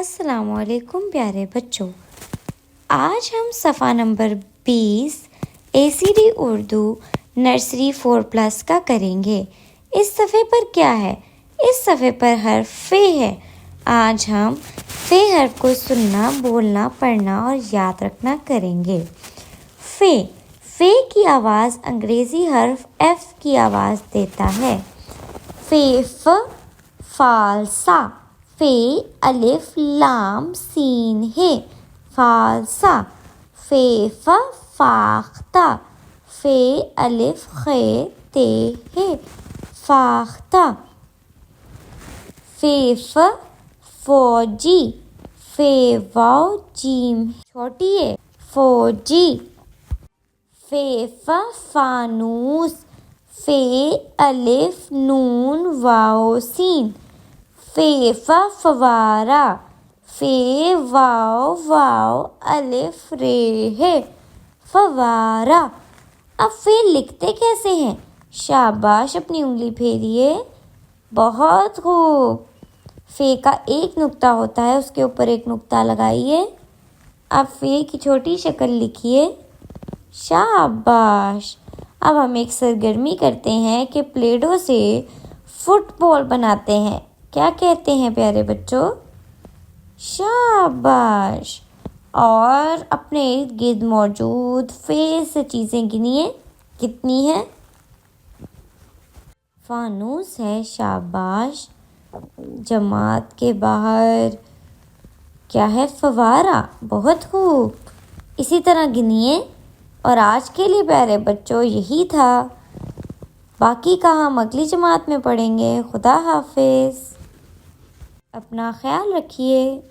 السلام علیکم پیارے بچوں، آج ہم صفحہ نمبر 20 ACD اردو نرسری 4+ کا کریں گے۔ اس صفحے پر کیا ہے؟ اس صفحے پر حرف فے ہے۔ آج ہم فے حرف کو سننا، بولنا، پڑھنا اور یاد رکھنا کریں گے۔ فے، فے کی آواز انگریزی حرف F کی آواز دیتا ہے۔ فے فالسا، فے الف لام سین ہے، فالسا۔ فے فاختہ، فے الف خے تے ہے، فاختہ۔ فے فوجی، فے واو جیم چھوٹی ہے، فوجی۔ فے فانوس، فے الف نون واو سین، فے فوارہ، فے واو واو الف رے ہے، فوارہ۔ اب فے لکھتے کیسے ہیں؟ شاباش، اپنی انگلی پھیریے، بہت خوب۔ فے کا ایک نقطہ ہوتا ہے، اس کے اوپر ایک نقطہ لگائیے۔ اب فے کی چھوٹی شکل لکھیے، شاباش۔ اب ہم ایک سرگرمی کرتے ہیں کہ پلیڈو سے فٹ بال بناتے ہیں۔ کیا کہتے ہیں پیارے بچوں؟ شاباش۔ اور اپنے ارد گرد موجود فے سے چیزیں گنیے، کتنی ہیں؟ فانوس ہے، شاباش۔ جماعت کے باہر کیا ہے؟ فوارہ، بہت خوب۔ اسی طرح گنیے۔ اور آج کے لیے پیارے بچوں یہی تھا، باقی کا ہم اگلی جماعت میں پڑھیں گے۔ خدا حافظ، اپنا خیال رکھیے۔